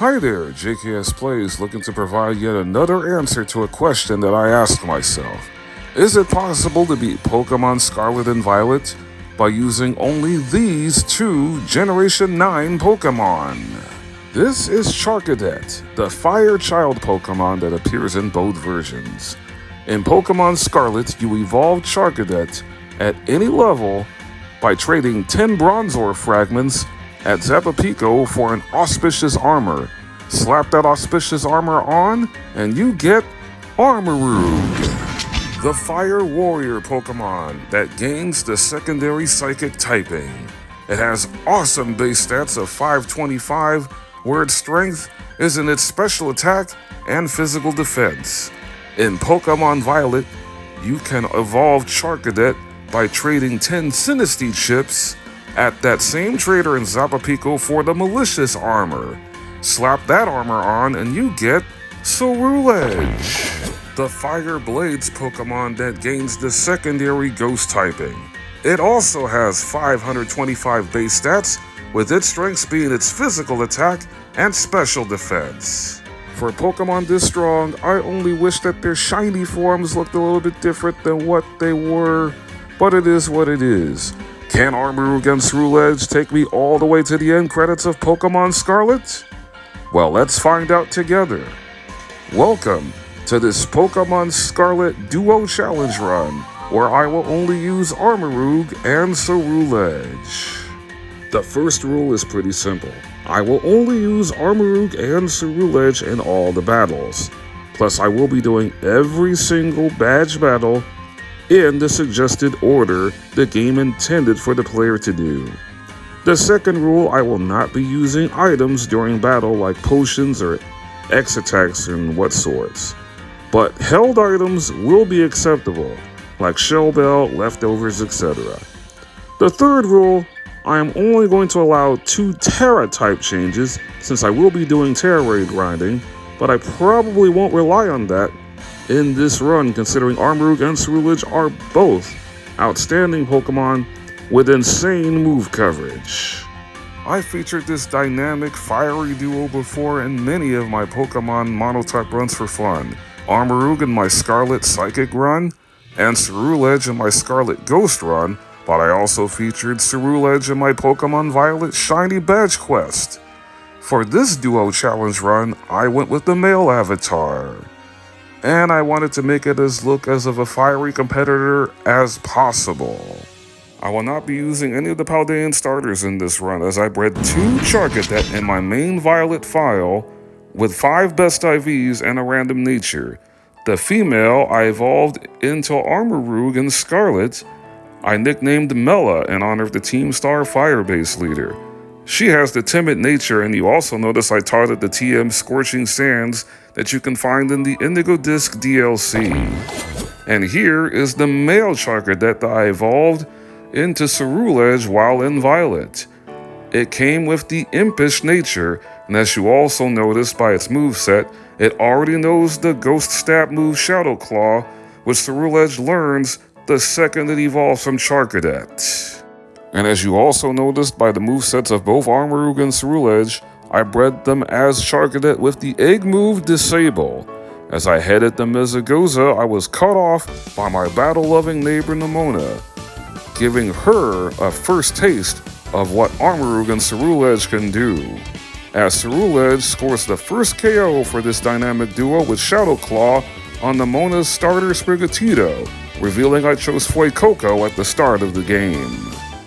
Hi there, JKS Plays looking to provide yet another answer to a question that I asked myself. Is it possible to beat Pokémon Scarlet and Violet by using only these two Generation 9 Pokémon? This is Charcadet, the Fire Child Pokémon that appears in both versions. In Pokémon Scarlet, you evolve Charcadet at any level by trading 10 Bronzor fragments at Zapapico for an auspicious armor. Slap that auspicious armor on, and you get Armarouge, the Fire Warrior Pokémon that gains the secondary Psychic typing. It has awesome base stats of 525, where its strength is in its special attack and physical defense. In Pokémon Violet, you can evolve Charcadet by trading 10 Sinistea chips at that same trader in Zapapico for the malicious armor. Slap that armor on and you get Ceruledge, the Fire Blades Pokémon that gains the secondary ghost typing. It also has 525 base stats, with its strengths being its physical attack and special defense. For Pokémon this strong, I only wish that their shiny forms looked a little bit different than what they were, but it is what it is. Can Armarouge and Ceruledge take me all the way to the end credits of Pokémon Scarlet? Well, let's find out together. Welcome to this Pokémon Scarlet Duo Challenge Run, where I will only use Armarouge and Ceruledge. The first rule is pretty simple. I will only use Armarouge and Ceruledge in all the battles. Plus, I will be doing every single badge battle in the suggested order the game intended for the player to do. The second rule, I will not be using items during battle like potions or X attacks and what sorts. But held items will be acceptable, like Shell Bell, leftovers, etc. The third rule, I am only going to allow 2 Terra type changes since I will be doing Terra Raid grinding, but I probably won't rely on that in this run, considering Armarouge and Ceruledge are both outstanding Pokemon with insane move coverage. I featured this dynamic, fiery duo before in many of my Pokemon monotype runs for fun. Armarouge in my Scarlet Psychic run, and Ceruledge in my Scarlet Ghost run, but I also featured Ceruledge in my Pokemon Violet Shiny Badge Quest. For this duo challenge run, I went with the male avatar, and I wanted to make it look as of a fiery competitor as possible. I will not be using any of the Paldean starters in this run, as I bred 2 Charcadet in my main Violet file with 5 best IVs and a random nature. The female I evolved into Armarouge in Scarlet. I nicknamed Mela in honor of the Team Star Firebase leader. She has the timid nature, and you also notice I taught it the TM Scorching Sands that you can find in the Indigo Disc DLC. And here is the male Charcadet that I evolved into Ceruledge while in Violet. It came with the impish nature, and as you also notice by its moveset, it already knows the Ghost Stab move Shadow Claw, which Ceruledge learns the second it evolves from Charcadet. And as you also noticed by the movesets of both Armarouge and Ceruledge, I bred them as Charcadet with the Egg move Disable. As I headed to Mesagoza, I was cut off by my battle-loving neighbor Nemona, giving her a first taste of what Armarouge and Ceruledge can do. As Ceruledge scores the first KO for this dynamic duo with Shadow Claw on Nemona's starter Sprigatito, revealing I chose Fuecoco at the start of the game.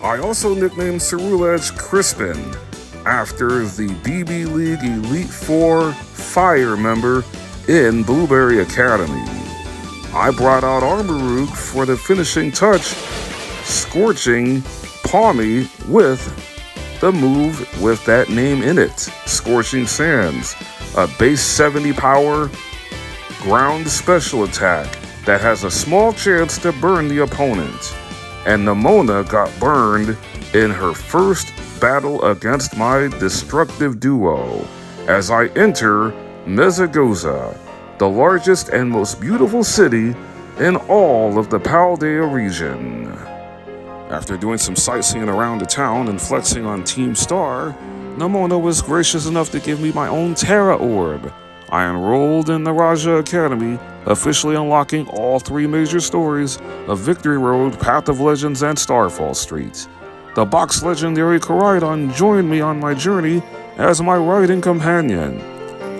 I also nicknamed Ceruledge Crispin, after the BB League Elite Four Fire member in Blueberry Academy. I brought out Armarouge for the finishing touch, scorching Pawmi with the move with that name in it, Scorching Sands, a base 70 power ground special attack that has a small chance to burn the opponent. And Nemona got burned in her first battle against my destructive duo as I enter Mesagoza, the largest and most beautiful city in all of the Paldea region. After doing some sightseeing around the town and flexing on Team Star, Nemona was gracious enough to give me my own Terra Orb. I enrolled in the Raja Academy, officially unlocking all 3 major stories of Victory Road, Path of Legends, and Starfall Street. The box legendary Koraidon joined me on my journey as my riding companion.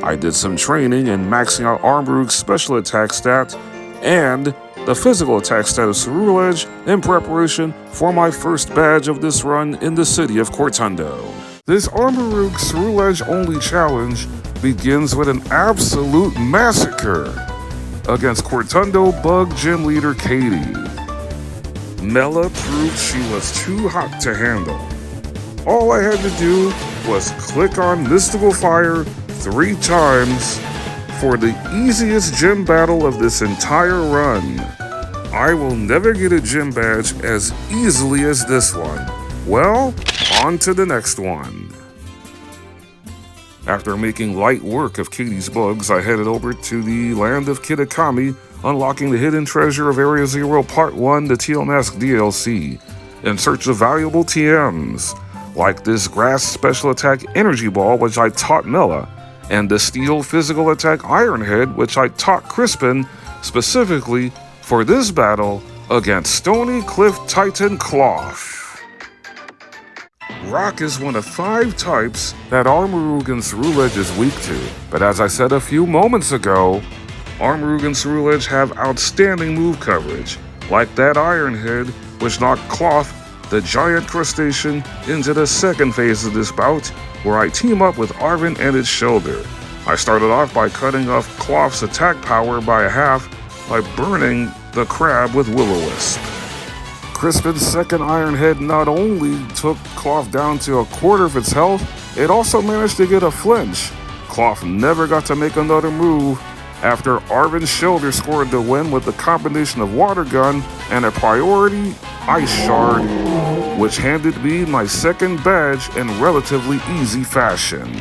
I did some training in maxing out Armarouge's special attack stat and the physical attack stat of Ceruledge in preparation for my first badge of this run in the city of Cortundo. This Armarouge Ceruledge only challenge begins with an absolute massacre against Cortundo Bug Gym Leader Katie. Mela proved she was too hot to handle. All I had to do was click on Mystical Fire 3 times for the easiest gym battle of this entire run. I will never get a gym badge as easily as this one. Well, on to the next one. After making light work of Katie's bugs, I headed over to the land of Kitakami, unlocking the hidden treasure of Area 0 Part 1, the TL Mask DLC, in search of valuable TMs, like this grass special attack energy ball, which I taught Mela, and the steel physical attack Iron Head, which I taught Crispin specifically for this battle against Stony Cliff Titan Cloth. Rock is one of 5 types that Armarouge and Ceruledge is weak to, but as I said a few moments ago, Armarouge and Ceruledge have outstanding move coverage, like that Iron Head, which knocked Cloth, the giant crustacean, into the second phase of this bout, where I team up with Arven and its shoulder. I started off by cutting off Cloth's attack power by a half by burning the crab with Will-O-Wisp. Crispin's second Iron Head not only took Cloth down to a quarter of its health, it also managed to get a flinch. Cloth never got to make another move after Arven's shoulder scored the win with a combination of Water Gun and a priority Ice Shard, which handed me my second badge in relatively easy fashion.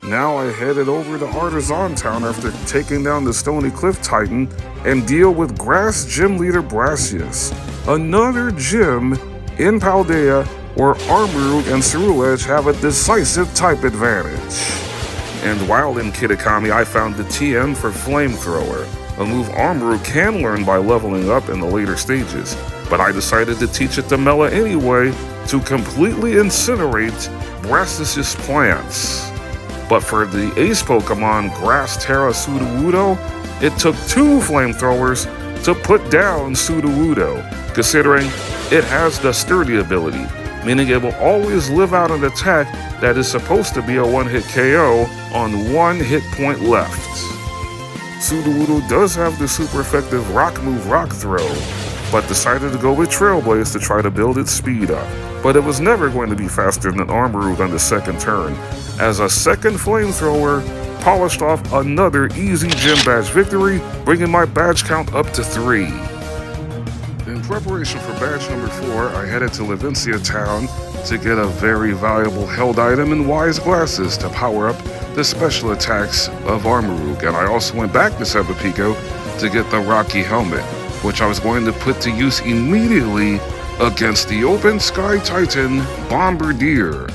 Now I headed over to Artisan Town after taking down the Stony Cliff Titan and deal with Grass Gym Leader Brassius, another gym in Paldea where Armarouge and Ceruledge have a decisive type advantage. And while in Kitakami, I found the TM for Flamethrower, a move Armarouge can learn by leveling up in the later stages, but I decided to teach it to Mela anyway to completely incinerate Brassius' plants. But for the ace Pokemon, Grass Terra Sudowoodo, it took 2 flamethrowers to put down Sudowoodo, considering it has the sturdy ability, meaning it will always live out an attack that is supposed to be a one-hit KO on 1 hit point left. Sudowoodo does have the super effective rock move Rock Throw, but decided to go with Trailblaze to try to build its speed up. But it was never going to be faster than Armarouge on the second turn, as a second flamethrower polished off another easy gym badge victory, bringing my badge count up to 3. In preparation for badge number 4, I headed to Levincia Town to get a very valuable held item in Wise Glasses to power up the special attacks of Armarouge, and I also went back to Sebapico to get the Rocky Helmet, which I was going to put to use immediately against the Open Sky Titan Bombardier,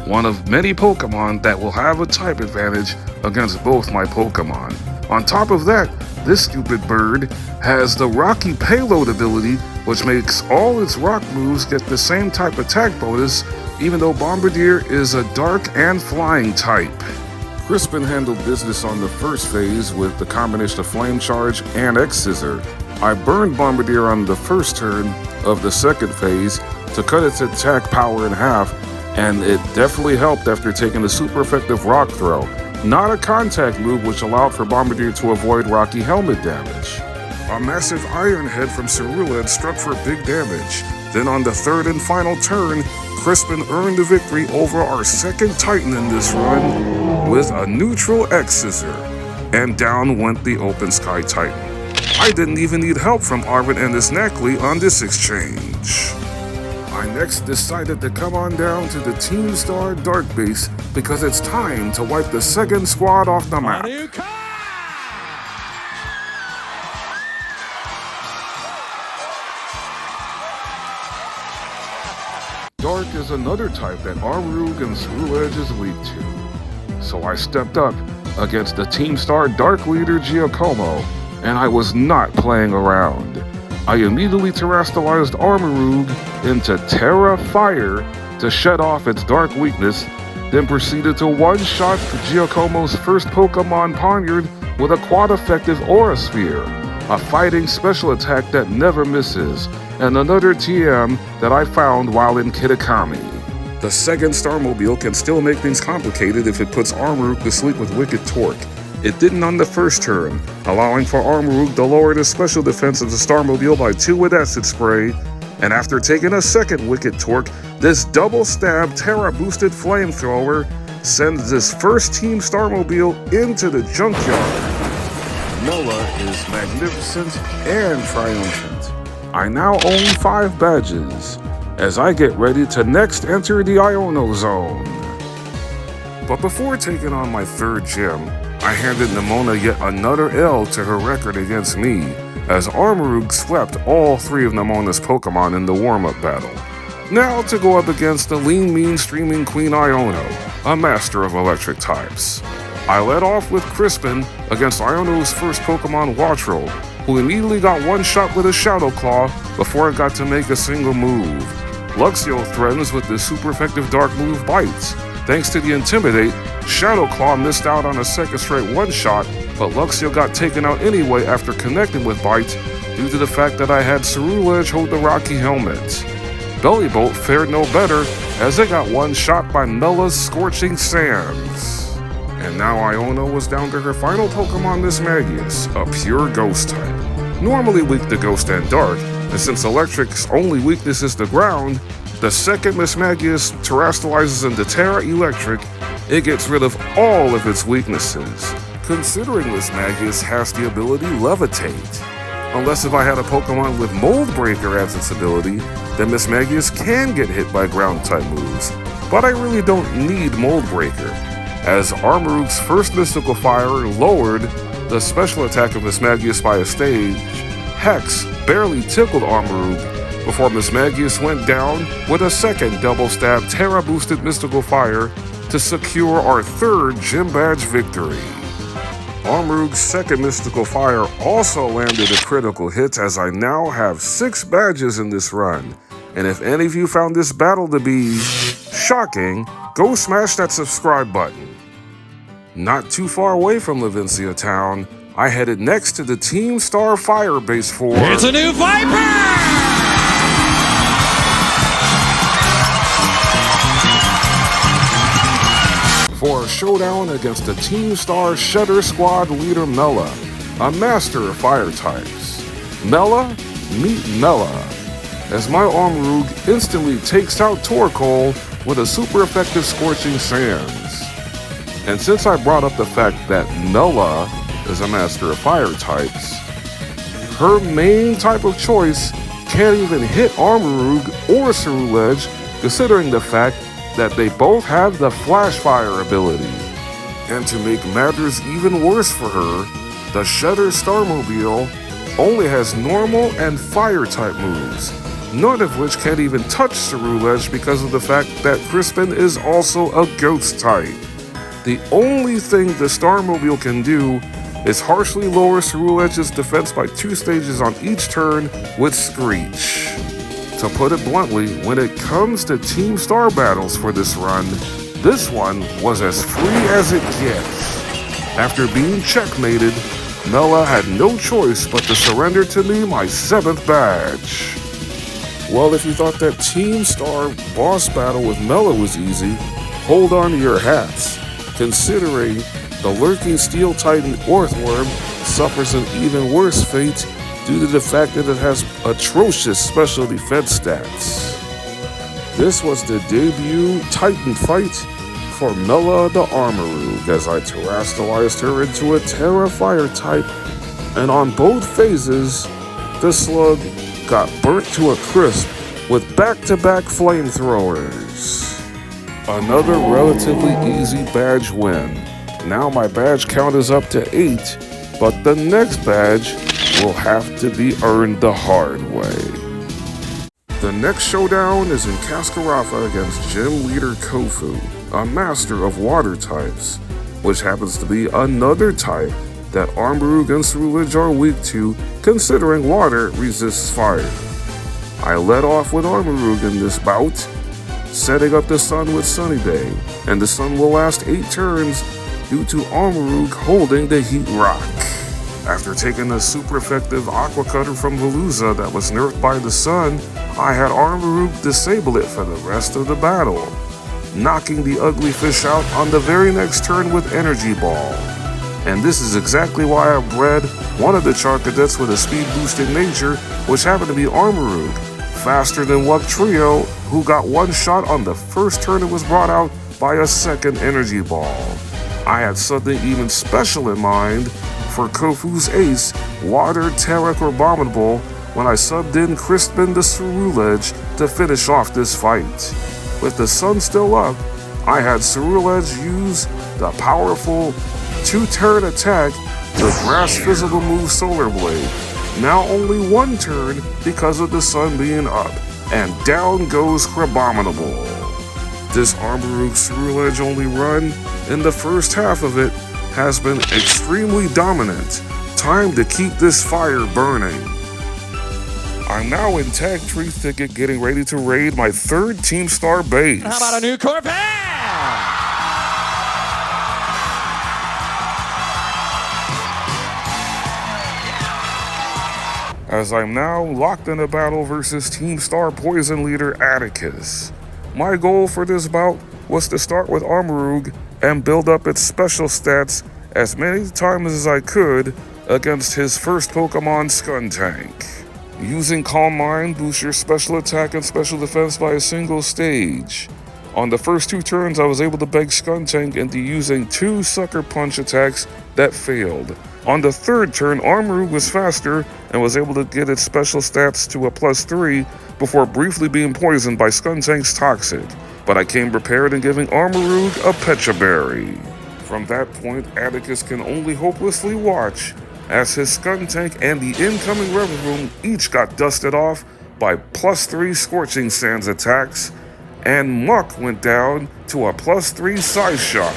one of many Pokemon that will have a type advantage against both my Pokemon. On top of that, this stupid bird has the Rocky Payload ability, which makes all its rock moves get the same type attack bonus, even though Bombardier is a dark and flying type. Crispin handled business on the first phase with the combination of Flame Charge and X-Scissor. I burned Bombardier on the first turn of the second phase to cut its attack power in half, and it definitely helped after taking the super effective Rock Throw, not a contact move which allowed for Bombardier to avoid Rocky Helmet damage. A massive Iron Head from Ceruledge struck for big damage. Then on the third and final turn, Crispin earned the victory over our second Titan in this run with a neutral X-Scissor, and down went the Open Sky Titan. I didn't even need help from Arven and his Neckley on this exchange. I next decided to come on down to the Team Star Dark Base because it's time to wipe the second squad off the map. Dark is is another type that Armarouge and Ceruledge is weak to. So I stepped up against the Team Star Dark Leader Giacomo, and I was not playing around. I immediately terrestrialized Armarouge into Terra Fire to shed off its dark weakness, then proceeded to one-shot Giacomo's first Pokemon Poniard with a quad-effective Aura Sphere, a fighting special attack that never misses, and another TM that I found while in Kitakami. The second Starmobile can still make things complicated if it puts Armarouge to sleep with Wicked Torque. It didn't on the first turn, allowing for Armarouge to lower the special defense of the Starmobile by 2 with Acid Spray, and after taking a second Wicked Torque, this double-stab Terra-boosted Flamethrower sends this first Team Starmobile into the junkyard. Mela is magnificent and triumphant. I now own 5 badges, as I get ready to next enter the Iono Zone. But before taking on my third gym, I handed Nemona yet another L to her record against me, as Armarouge swept all 3 of Nemona's Pokemon in the warm-up battle. Now to go up against the lean, mean, streaming Queen Iono, a master of electric types. I led off with Crispin against Iono's first Pokemon, Wattrel, who immediately got one shot with a Shadow Claw before it got to make a single move. Luxio threatens with the super effective Dark move Bites. Thanks to the Intimidate, Shadow Claw missed out on a second straight one-shot, but Luxio got taken out anyway after connecting with Bite due to the fact that I had Ceruledge hold the Rocky Helmet. Bellybolt fared no better as it got one shot by Mela's Scorching Sands. And now Iono was down to her final Pokemon, Mismagius, a pure Ghost type. Normally weak to Ghost and Dark, and since Electric's only weakness is the ground, the second Mismagius terrestrializes into Terra Electric, it gets rid of all of its weaknesses. Considering Mismagius has the ability Levitate. Unless if I had a Pokemon with Mold Breaker as its ability, then Mismagius can get hit by ground-type moves. But I really don't need Mold Breaker, as Armarouge's first Mystical Fire lowered the special attack of Mismagius by a stage. Hex barely tickled Armarouge before Mismagius went down with a second double-stab Terra-boosted Mystical Fire to secure our third Gym Badge victory. Armarouge's second Mystical Fire also landed a critical hit, as I now have 6 badges in this run. And if any of you found this battle to be shocking, go smash that subscribe button. Not too far away from Levincia Town, I headed next to the Team Star Fire base for... It's a new Viper! For a showdown against the Team Star Shedder Squad leader Mela, a master of fire types. Mela, meet Mela, as my Armarouge instantly takes out Torkoal with a super effective Scorching Sands. And since I brought up the fact that Mela is a master of fire types, her main type of choice can't even hit Armarouge or Ceruledge, considering the fact that they both have the Flash Fire ability. And to make matters even worse for her, the Shedder Starmobile only has normal and fire type moves, none of which can even touch Ceruledge because of the fact that Crispin is also a Ghost type. The only thing the Starmobile can do is harshly lower Ceruledge's defense by 2 stages on each turn with Screech. To put it bluntly, when it comes to Team Star battles for this run, this one was as free as it gets. After being checkmated, Mela had no choice but to surrender to me my 7th badge. Well, if you thought that Team Star boss battle with Mela was easy, hold on to your hats, considering the lurking Steel Titan Orthworm suffers an even worse fate due to the fact that it has atrocious special defense stats. This was the debut Titan fight for Mela the Armarouge, as I terrestrialized her into a Terra Fire type, and on both phases, the slug got burnt to a crisp with back-to-back flamethrowers. Another relatively easy badge win. Now my badge count is up to 8, but the next badge will have to be earned the hard way. The next showdown is in Cascarafa against Gym Leader Kofu, a master of water types, which happens to be another type that Armarouge and Ceruledge are weak to, considering water resists fire. I led off with Armarouge in this bout, setting up the sun with Sunny Day, and the sun will last 8 turns due to Armarouge holding the Heat Rock. After taking a super effective Aqua Cutter from Veluza that was nerfed by the sun, I had Armarouge disable it for the rest of the battle, knocking the ugly fish out on the very next turn with Energy Ball. And this is exactly why I bred one of the Charcadets with a speed boosted nature, which happened to be Armarouge, faster than Wugtrio, who got one shot on the first turn it was brought out by a second Energy Ball. I had something even special in mind for Kofu's ace, Water Terra Abominable, when I subbed in Crispin the Ceruledge to finish off this fight. With the sun still up, I had Ceruledge use the powerful 2-turn attack, the grass physical move Solar Blade. Now only 1 turn because of the sun being up, and down goes Crabominable. This Armarouge Ceruledge only run in the first half of it has been extremely dominant. Time to keep this fire burning. I'm now in Tag Tree Thicket getting ready to raid my 3rd Team Star base. How about a new Corvette? As I'm now locked in a battle versus Team Star Poison Leader Atticus. My goal for this bout was to start with Armarouge and build up its special stats as many times as I could against his first Pokémon Skuntank. Using Calm Mind boosts your special attack and special defense by a single stage. On the first 2 turns I was able to beg Skuntank into using 2 Sucker Punch attacks that failed. On the 3rd turn, Armarouge was faster and was able to get its special stats to a +3 before briefly being poisoned by Skuntank's Toxic, but I came prepared in giving Armarouge a Pecha Berry. From that point, Atticus can only hopelessly watch as his Skuntank and the incoming Revavroom each got dusted off by +3 Scorching Sands attacks, and Muck went down to a +3 Size Shock,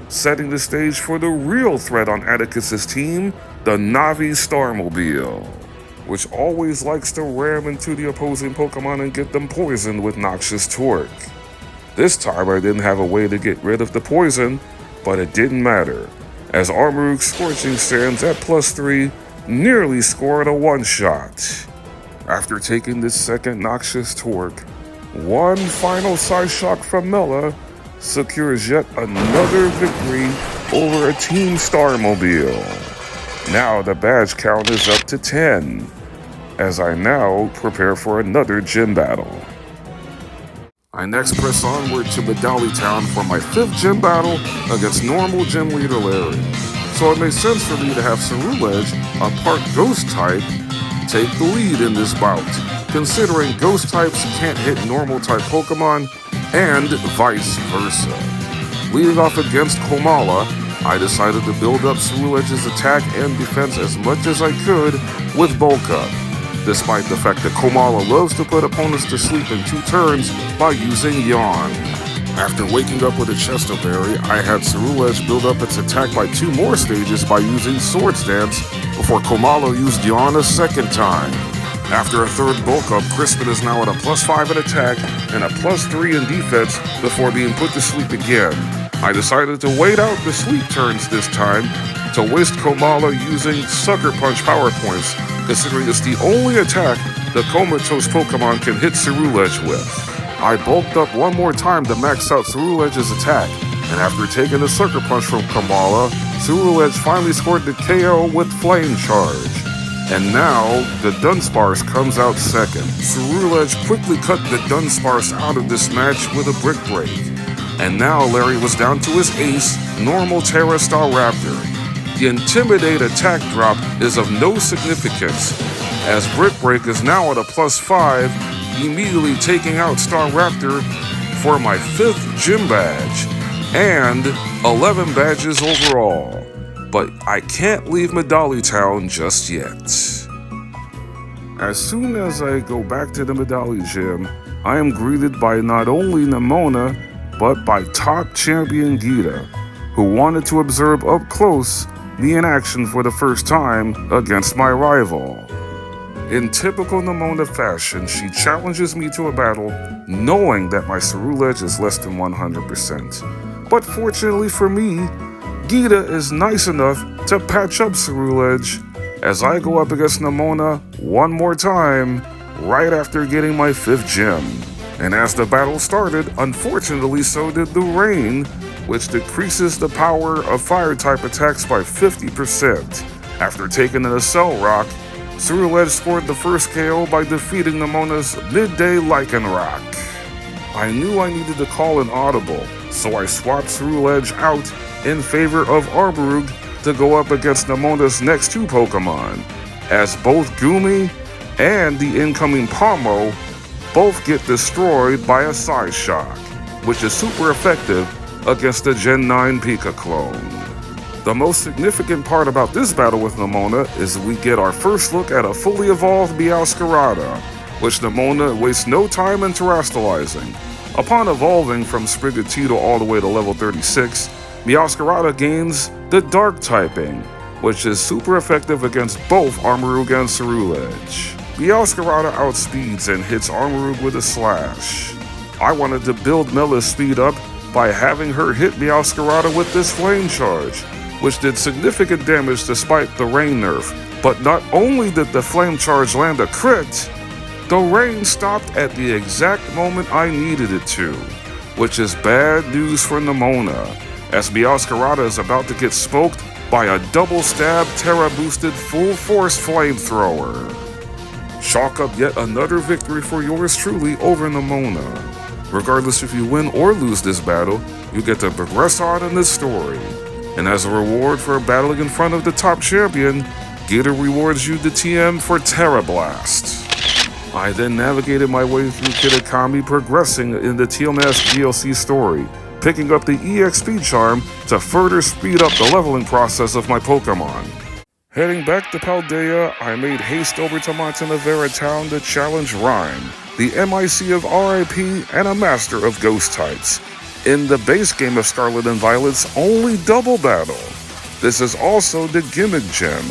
setting the stage for the real threat on Atticus's team, the Navi Starmobile, which always likes to ram into the opposing Pokemon and get them poisoned with Noxious Torque. This time I didn't have a way to get rid of the poison, but it didn't matter, as Armarouge Scorching Sands at +3 nearly scored a one-shot. After taking this second Noxious Torque, one final Size Shock from Mela secures yet another victory over a Team Starmobile. Now the badge count is up to 10, as I now prepare for another gym battle. I next press onward to Medali Town for my 5th gym battle against normal gym leader Larry. So it makes sense for me to have Ceruledge, a part ghost type, take the lead in this bout, considering ghost types can't hit normal type Pokemon, and vice versa. Leading off against Komala, I decided to build up Ceruledge's attack and defense as much as I could with Bulk Up, despite the fact that Komala loves to put opponents to sleep in 2 turns by using Yawn. After waking up with a Chesto Berry, I had Ceruledge build up its attack by 2 more stages by using Swords Dance before Komala used Yawn a 2nd time. After a 3rd Bulk Up, Crispin is now at a +5 in attack and a +3 in defense before being put to sleep again. I decided to wait out the sleep turns this time to waste Komala using Sucker Punch power points, considering it's the only attack the Comatose Pokemon can hit Ceruledge with. I bulked up one more time to max out Ceruledge's attack, and after taking a Sucker Punch from Komala, Ceruledge finally scored the KO with Flame Charge. And now, the Dunsparce comes out second. Ceruledge quickly cut the Dunsparce out of this match with a Brick Break. And now Larry was down to his ace, normal Terra Staraptor. The Intimidate attack drop is of no significance, as Brick Break is now at a +5, immediately taking out Staraptor for my 5th gym badge, and 11 badges overall. But I can't leave Medali Town just yet. As soon as I go back to the Medali Gym, I am greeted by not only Nemona, but by top champion Gita, who wanted to observe up close me in action for the first time against my rival. In typical Nemona fashion, she challenges me to a battle knowing that my Ceruledge is less than 100%. But fortunately for me, Gita is nice enough to patch up Ceruledge as I go up against Nemona one more time right after getting my 5th gem. And as the battle started, unfortunately so did the rain, which decreases the power of fire-type attacks by 50%. After taking an Accel Rock, Ceruledge scored the first KO by defeating Nemona's Midday Lycanroc. I knew I needed to call an audible, so I swapped Ceruledge out in favor of Armarouge to go up against Nemona's next 2 Pokemon, as both Gumi and the incoming Pomo both get destroyed by a Side Shock, which is super effective against the Gen 9 Pika clone. The most significant part about this battle with Nemona is we get our first look at a fully evolved Meowscarada, which Nemona wastes no time in terastallizing. Upon evolving from Sprigatito all the way to level 36, Meowscarada gains the Dark typing, which is super effective against both Armarouge and Ceruledge. Meowscarada outspeeds and hits Armarouge with a slash. I wanted to build Mela's speed up by having her hit Meowscarada with this Flame Charge, which did significant damage despite the rain nerf. But not only did the Flame Charge land a crit, the rain stopped at the exact moment I needed it to, which is bad news for Nemona, as Meowscarada is about to get smoked by a double-stab Terra-boosted full-force flamethrower. Chalk up yet another victory for yours truly over Nemona. Regardless if you win or lose this battle, you get to progress on in this story. And as a reward for battling in front of the top champion, Gita rewards you the TM for Terra Blast. I then navigated my way through Kitakami, progressing in the TMS DLC story, picking up the EXP charm to further speed up the leveling process of my Pokemon. Heading back to Paldea, I made haste over to Montanavera Town to challenge Rhyme, the MIC of RIP and a master of ghost types, in the base game of Scarlet and Violet's only double battle. This is also the gimmick gem,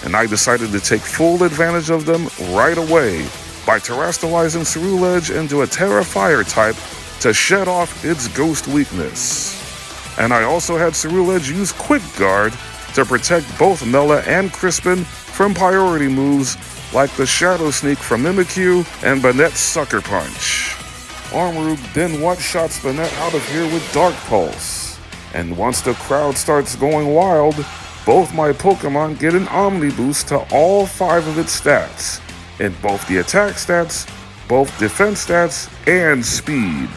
and I decided to take full advantage of them right away by terastallizing Ceruledge into a Terra Fire type to shed off its ghost weakness. And I also had Ceruledge use Quick Guard to protect both Mela and Crispin from priority moves like the Shadow Sneak from Mimikyu and Banette's Sucker Punch. Armarouge then one-shots Banette out of here with Dark Pulse. And once the crowd starts going wild, both my Pokemon get an Omni Boost to all 5 of its stats, in both the attack stats, both defense stats, and speed.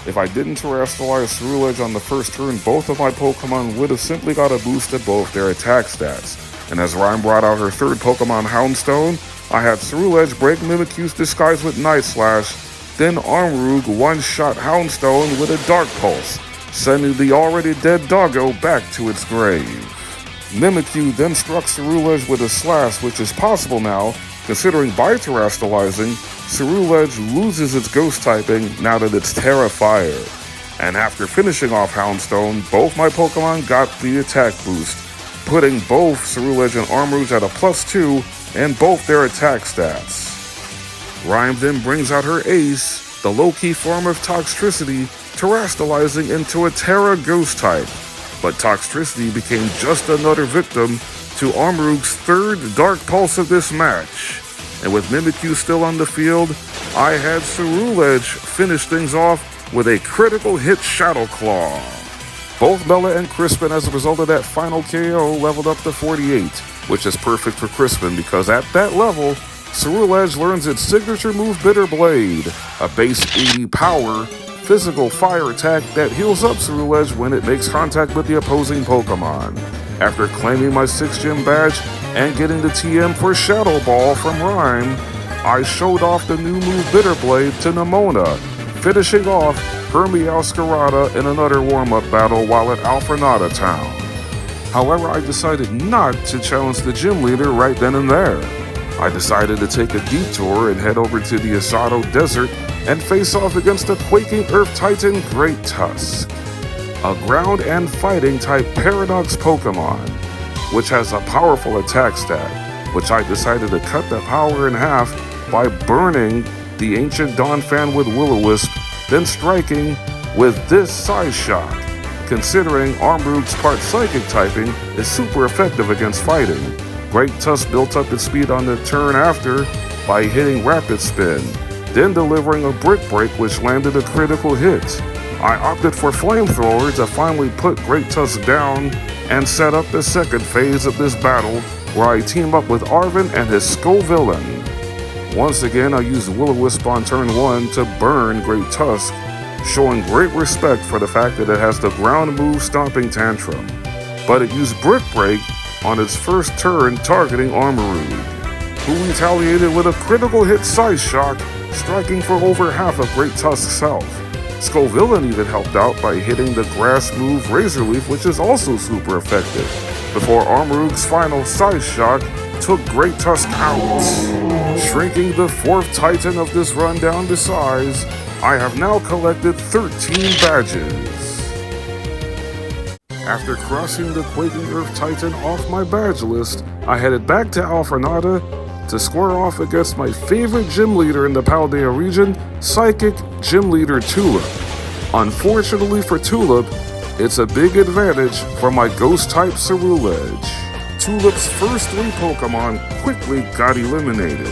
If I didn't terastallize Ceruledge on the first turn, both of my Pokemon would have simply got a boost to both their attack stats. And as Rhyme brought out her 3rd Pokemon, Houndstone, I had Ceruledge break Mimikyu's disguise with Night Slash, then Armarouge one-shot Houndstone with a Dark Pulse, sending the already dead doggo back to its grave. Mimikyu then struck Ceruledge with a Slash, which is possible now, considering by terastallizing, Ceruledge loses its ghost typing now that it's Terra Fire. And after finishing off Houndstone, both my Pokemon got the attack boost, putting both Ceruledge and Armarouge at a +2 and both their attack stats. Rhyme then brings out her ace, the low-key form of Toxtricity, terastallizing into a Terra Ghost type. But Toxtricity became just another victim to Armarouge's 3rd Dark Pulse of this match. And with Mimikyu still on the field, I had Ceruledge finish things off with a critical hit Shadow Claw. Both Mela and Crispin, as a result of that final KO, leveled up to 48, which is perfect for Crispin because at that level, Ceruledge learns its signature move Bitter Blade, a base 80 power, physical fire attack that heals up Ceruledge when it makes contact with the opposing Pokemon. After claiming my 6th gym badge and getting the TM for Shadow Ball from Rhyme, I showed off the new move Bitter Blade to Nemona, finishing off her Meowscarada in another warm-up battle while at Alfrenada Town. However, I decided not to challenge the gym leader right then and there. I decided to take a detour and head over to the Asado Desert and face off against the quaking Earth Titan Great Tusk, a ground and fighting type Paradox Pokemon, which has a powerful attack stat, which I decided to cut the power in half by burning the ancient Donphan with Will-O-Wisp, then striking with this Size Shock, considering Armarouge's part Psychic typing is super effective against fighting. Great Tusk built up its speed on the turn after by hitting Rapid Spin, then delivering a Brick Break which landed a critical hit. I opted for Flamethrower to finally put Great Tusk down and set up the second phase of this battle where I team up with Arven and his Scovillain. Once again, I used Will-O-Wisp on turn 1 to burn Great Tusk, showing great respect for the fact that it has the ground move Stomping Tantrum, but it used Brick Break on its first turn targeting Armarouge, who retaliated with a critical hit Size Shock, striking for over half of Great Tusk's health. Scovillain even helped out by hitting the grass move Razor Leaf, which is also super effective, before Armarouge's final Size Shock took Great Tusk out, shrinking the 4th Titan of this run down to size. I have now collected 13 badges. After crossing the Quaking Earth Titan off my badge list, I headed back to Alfornada to square off against my favorite gym leader in the Paldea region, Psychic Gym Leader Tulip. Unfortunately for Tulip, it's a big advantage for my Ghost-type Ceruledge. Tulip's first 3 Pokemon quickly got eliminated.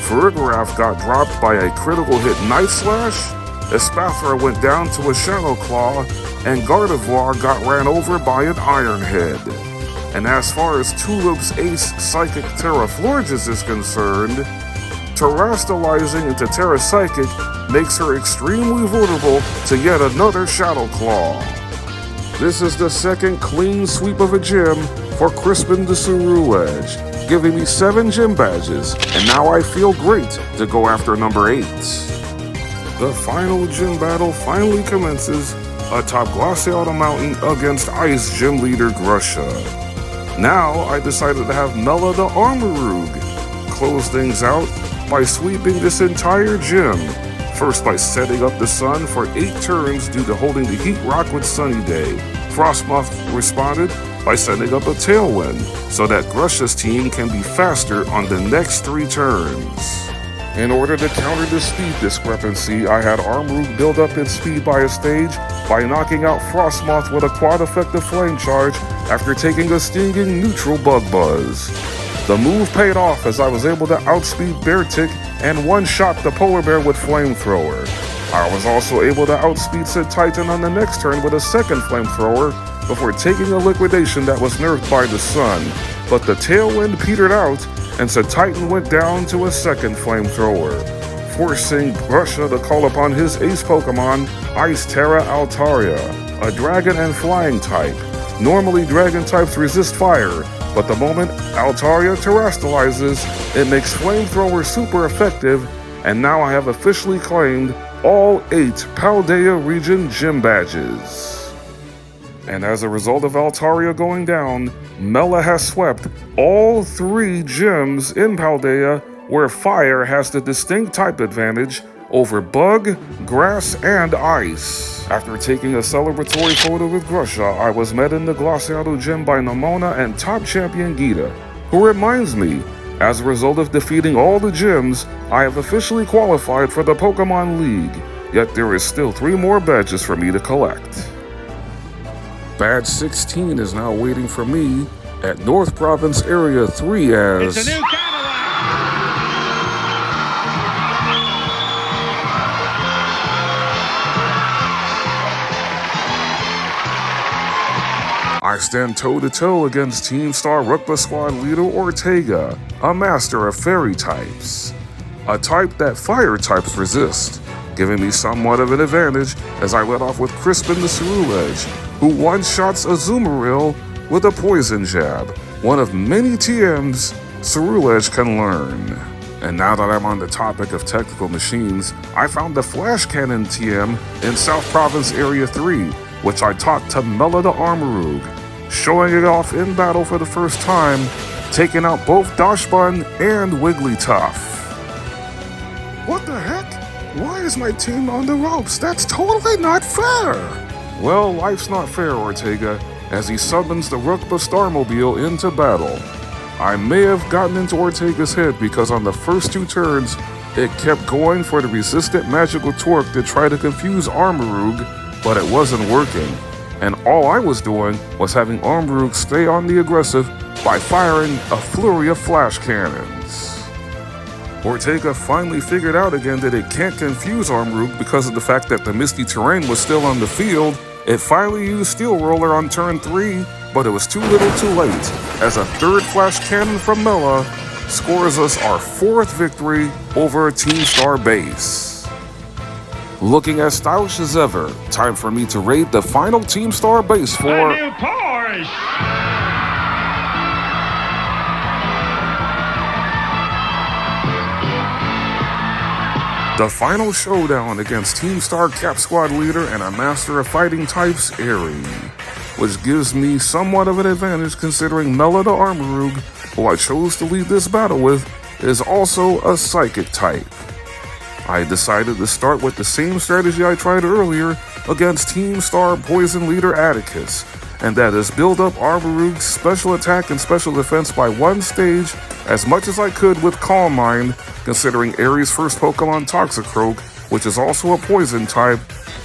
Farigiraf got dropped by a critical hit Night Slash, Espathra went down to a Shadow Claw, and Gardevoir got ran over by an Iron Head. And as far as Tulip's ace Psychic Terraflorges is concerned, terastallizing into Terra Psychic makes her extremely vulnerable to yet another Shadow Claw. This is the second clean sweep of a gym for Crispin the Ceruledge, giving me 7 gym badges, and now I feel great to go after number 8. The final gym battle finally commences atop Glaciata Mountain against Ice Gym Leader Grusha. Now I decided to have Mela the Armarouge close things out by sweeping this entire gym, first by setting up the sun for 8 turns due to holding the Heat Rock with Sunny Day. Frostmoth responded by setting up a Tailwind so that Grusha's team can be faster on the next 3 turns. In order to counter the speed discrepancy, I had Armarouge build up its speed by a stage by knocking out Frostmoth with a quad effective Flame Charge after taking a stinging neutral Bug Buzz. The move paid off as I was able to outspeed Beartic and one-shot the Polar Bear with Flamethrower. I was also able to outspeed said Titan on the next turn with a second Flamethrower before taking a liquidation that was nerfed by the sun, but the Tailwind petered out and said Titan went down to a second Flamethrower, forcing Grusha to call upon his ace Pokemon, Ice Terra Altaria, a Dragon and Flying type. Normally Dragon types resist fire, but the moment Altaria terastallizes, it makes Flamethrower super effective, and now I have officially claimed all 8 Paldea region gym badges. And as a result of Altaria going down, Mela has swept all 3 gyms in Paldea where fire has the distinct type advantage over bug, grass, and ice. After taking a celebratory photo with Grusha, I was met in the Glaciato gym by Nemona and top champion Gita, who reminds me, as a result of defeating all the gyms, I have officially qualified for the Pokemon League, yet there is still 3 more badges for me to collect. Badge 16 is now waiting for me at North Province Area 3 as... It's a new Cadillac! I stand toe-to-toe against Team Star Rugby Squad leader Ortega, a master of fairy types, a type that fire types resist, giving me somewhat of an advantage as I let off with Crispin the Ceruledge, who one-shots Azumarill with a Poison Jab, one of many TMs Ceruledge can learn. And now that I'm on the topic of technical machines, I found the Flash Cannon TM in South Province Area 3, which I taught to Mela the Armarouge, showing it off in battle for the first time, taking out both Dachsbun and Wigglytuff. What the heck? Why is my team on the ropes? That's totally not fair! Well, life's not fair, Ortega, as he summons the Rookba Starmobile into battle. I may have gotten into Ortega's head because on the first 2 turns, it kept going for the resistant magical torque to try to confuse Armarouge, but it wasn't working. And all I was doing was having Armarouge stay on the aggressive by firing a flurry of flash cannons. Ortega finally figured out again that it can't confuse Armarouge because of the fact that the misty terrain was still on the field. It finally used Steel Roller on turn 3, but it was too little too late, as a 3rd flash cannon from Mela scores us our 4th victory over Team Star base. Looking as stylish as ever, time for me to raid the final Team Star base for A new Porsche! the final showdown against Team Star Cap Squad leader and a master of fighting types, Aerie, which gives me somewhat of an advantage considering Mela the Armarouge, who I chose to lead this battle with, is also a psychic type. I decided to start with the same strategy I tried earlier against Team Star Poison leader Atticus, and that is build up Armarouge's special attack and special defense by 1 stage as much as I could with Calm Mind, considering Aerie's first Pokemon Toxicroak, which is also a poison type,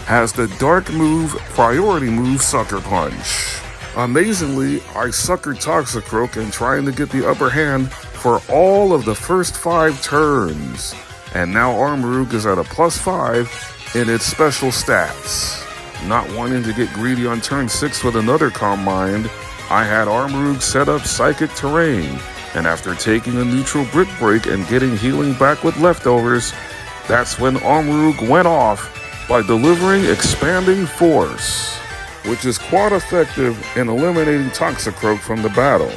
has the dark move, priority move, Sucker Punch. Amazingly, I suckered Toxicroak in trying to get the upper hand for all of the first 5 turns, and now Armarouge is at a +5 in its special stats. Not wanting to get greedy on turn 6 with another Calm Mind, I had Armarouge set up Psychic Terrain, and after taking a neutral Brick Break and getting healing back with leftovers, that's when Armarouge went off by delivering Expanding Force, which is quite effective in eliminating Toxicroak from the battle.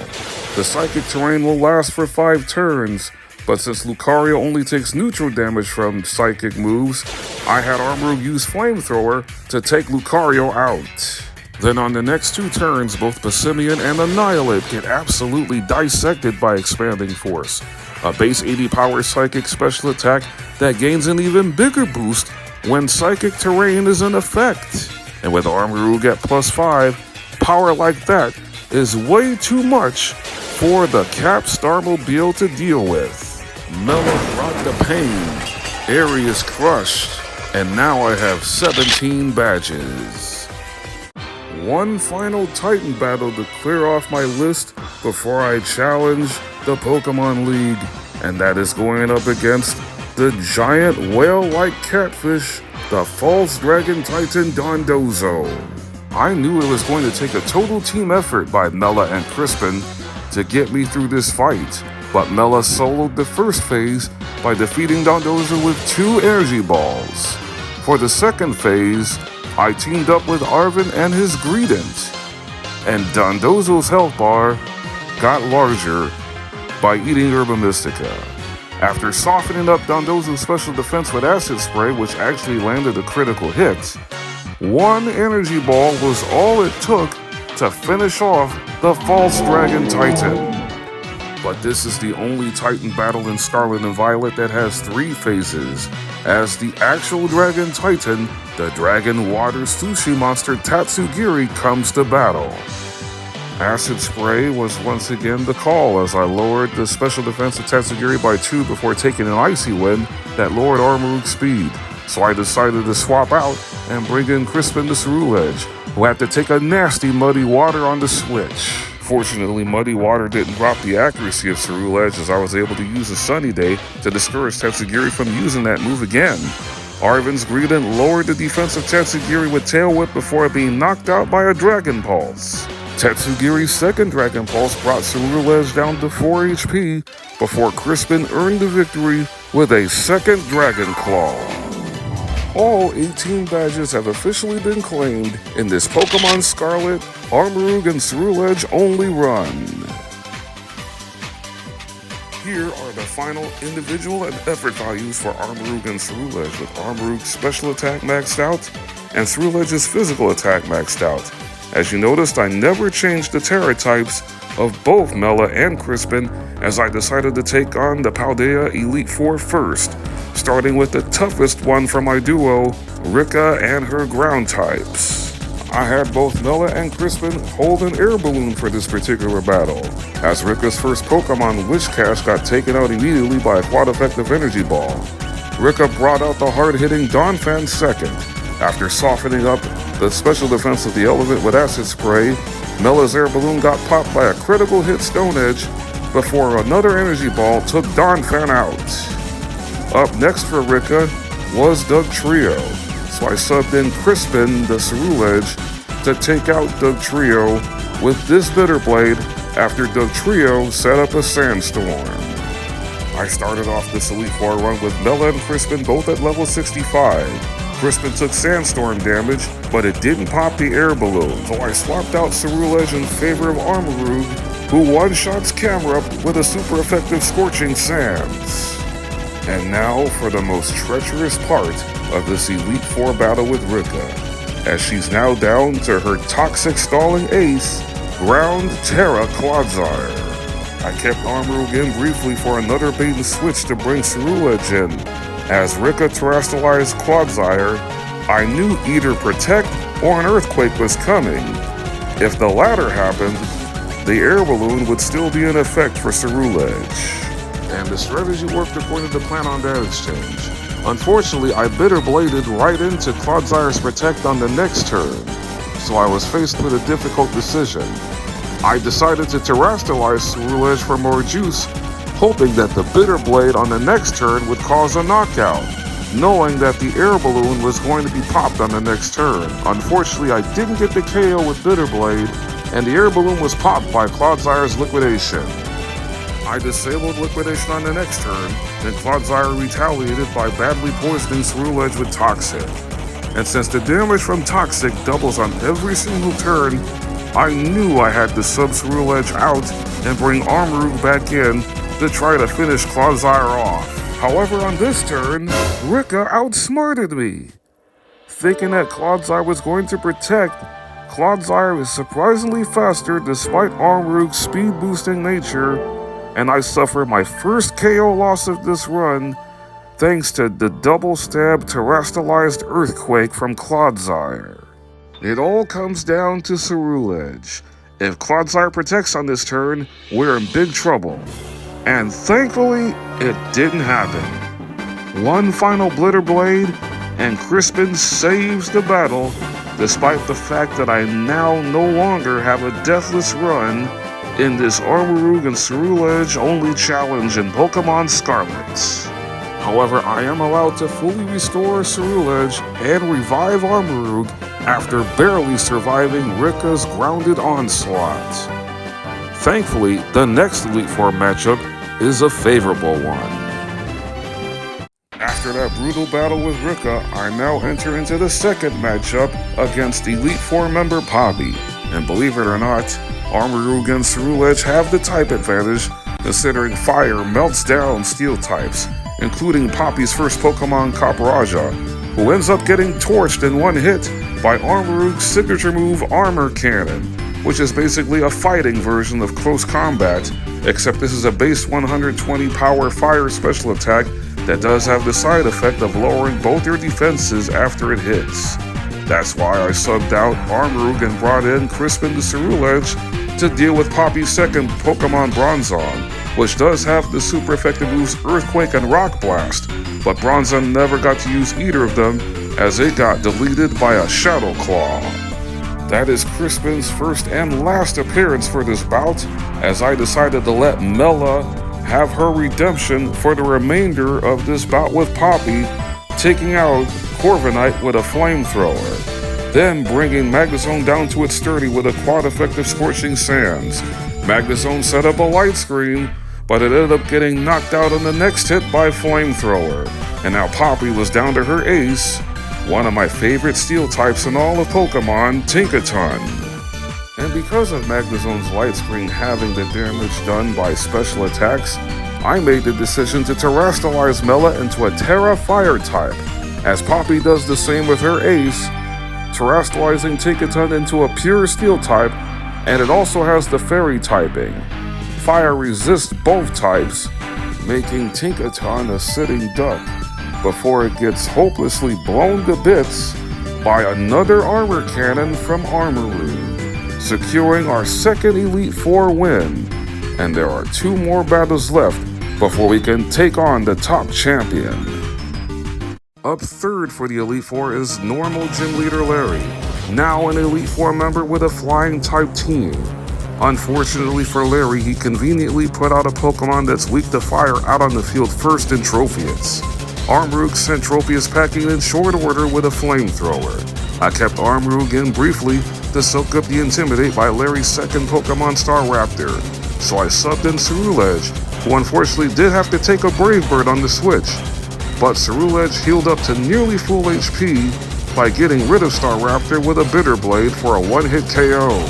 The Psychic Terrain will last for 5 turns, but since Lucario only takes neutral damage from psychic moves, I had Armarouge use Flamethrower to take Lucario out. Then on the next 2 turns, both Passimian and Annihilate get absolutely dissected by Expanding Force, a base 80 power psychic special attack that gains an even bigger boost when Psychic Terrain is in effect. And with Armarouge at +5, power like that is way too much for the Cap Starmobile to deal with. Mela brought the pain, Aerie is crushed, and now I have 17 badges. One final Titan battle to clear off my list before I challenge the Pokemon League, and that is going up against the giant whale-like catfish, the False Dragon Titan Dondozo. I knew it was going to take a total team effort by Mela and Crispin to get me through this fight, but Mela soloed the first phase by defeating Dondozo with 2 energy balls. For the second phase, I teamed up with Arvin and his Greedent, and Dondozo's health bar got larger by eating Herba Mystica. After softening up Dondozo's special defense with Acid Spray, which actually landed a critical hit, 1 energy ball was all it took to finish off the False Dragon Titan. But this is the only Titan battle in Scarlet and Violet that has 3 phases, as the actual Dragon Titan, the Dragon Water Sushi monster Tatsugiri, comes to battle. Acid Spray was once again the call as I lowered the special defense of Tatsugiri by 2 before taking an Icy Wind that lowered Armarouge's speed. So I decided to swap out and bring in Crispin the Ceruledge, who had to take a nasty Muddy Water on the switch. Fortunately, Muddy Water didn't drop the accuracy of Ceruledge, as I was able to use a Sunny Day to discourage Tatsugiri from using that move again. Arvin's Greedent lowered the defense of Tatsugiri with Tail Whip before being knocked out by a Dragon Pulse. Tatsugiri's second Dragon Pulse brought Ceruledge down to 4 HP before Crispin earned the victory with a second Dragon Claw. All 18 badges have officially been claimed in this Pokémon Scarlet, Armarouge and Ceruledge only run. Here are the final individual and effort values for Armarouge and Ceruledge, with Armarouge's special attack maxed out and Ceruledge's physical attack maxed out. As you noticed, I never changed the Terra types of both Mela and Crispin, as I decided to take on the Paldea Elite Four first, starting with the toughest one for my duo, Rika and her ground types. I had both Mela and Crispin hold an air balloon for this particular battle, as Rika's first Pokemon Wishcash got taken out immediately by a quad-effective energy ball. Rika brought out the hard-hitting Donphan second. After softening up the special defense of the element with acid spray, Mela's air balloon got popped by a critical hit Stone Edge before another energy ball took Donphan out. Up next for Rika was Dugtrio, so I subbed in Crispin the Ceruledge to take out Dugtrio with this Bitter Blade after Dugtrio set up a Sandstorm. I started off this Elite Four run with Mela and Crispin both at level 65. Crispin took Sandstorm damage, but it didn't pop the air balloon, so I swapped out Ceruledge in favor of Armarouge, who one-shots Camera with a super effective Scorching Sands. And now for the most treacherous part of this Elite Four battle with Rika, as she's now down to her toxic stalling ace, Ground Terra Clodsire. I kept Armarouge in briefly for another bait and switch to bring Ceruledge in. As Rika terrestrialized Clodsire, I knew either Protect or an Earthquake was coming. If the latter happened, the air balloon would still be in effect for Ceruledge. And the strategy worked according to plan on that exchange. Unfortunately, I Bitter Bladed right into Clodsire's Protect on the next turn, so I was faced with a difficult decision. I decided to terrestrialize Ceruledge for more juice, hoping that the Bitter Blade on the next turn would cause a knockout, knowing that the air balloon was going to be popped on the next turn. Unfortunately, I didn't get the KO with Bitter Blade, and the air balloon was popped by Clodsire's Liquidation. I disabled Liquidation on the next turn, then Clodsire retaliated by badly poisoning Ceruledge with Toxic. And since the damage from Toxic doubles on every single turn, I knew I had to sub Ceruledge out and bring Armarouge back in to try to finish Clodsire off. However, on this turn, Rika outsmarted me. Thinking that Clodsire was going to Protect, Clodsire is surprisingly faster despite Armarouge's speed-boosting nature, and I suffer my first KO loss of this run thanks to the double-stab terrestrialized Earthquake from Clodsire. It all comes down to Ceruledge. If Clodsire protects on this turn, we're in big trouble. And thankfully, it didn't happen. One final Bitter Blade, and Crispin saves the battle, despite the fact that I now no longer have a deathless run in this Armarouge and Ceruledge only challenge in Pokémon Scarlet. However, I am allowed to fully restore Ceruledge and revive Armarouge after barely surviving Rika's grounded onslaught. Thankfully, the next Elite Four matchup is a favorable one. After that brutal battle with Rika, I now enter into the second matchup against Elite Four member Poppy. And believe it or not, Armarouge and Ceruledge have the type advantage, considering fire melts down steel types, including Poppy's first Pokemon Capraja, who ends up getting torched in one hit by Armarouge's signature move Armor Cannon, which is basically a fighting version of Close Combat, except this is a base 120 power fire special attack that does have the side effect of lowering both your defenses after it hits. That's why I subbed out Armarouge and brought in Crispin the Ceruledge to deal with Poppy's second Pokemon Bronzong, which does have the super effective moves Earthquake and Rock Blast, but Bronzong never got to use either of them as it got deleted by a Shadow Claw. That is Crispin's first and last appearance for this bout, as I decided to let Mela have her redemption for the remainder of this bout with Poppy, taking out Corviknight with a flamethrower, then bringing Magnezone down to its 30 with a quad-effective Scorching Sands. Magnezone set up a light screen, but it ended up getting knocked out on the next hit by Flamethrower, and now Poppy was down to her ace, one of my favorite steel types in all of Pokemon, Tinkaton. And because of Magnezone's light screen having the damage done by special attacks, I made the decision to terrestrialize Mela into a Terra Fire type, as Poppy does the same with her ace, terrestrializing Tinkaton into a pure steel type, and it also has the fairy typing. Fire resists both types, making Tinkaton a sitting duck before it gets hopelessly blown to bits by another armor cannon from Armarouge, securing our second Elite Four win. And there are 2 more battles left before we can take on the top champion. Up third for the Elite Four is normal Gym Leader Larry, now an Elite Four member with a flying type team. Unfortunately for Larry, he conveniently put out a Pokemon that's weak to fire out on the field first in Tropius. Armarouge sent Tropius packing in short order with a flamethrower. I kept Armarouge in briefly to soak up the Intimidate by Larry's second Pokemon Staraptor, so I subbed in Ceruledge, who unfortunately did have to take a Brave Bird on the switch. But Ceruledge healed up to nearly full HP by getting rid of Staraptor with a Bitter Blade for a one-hit KO.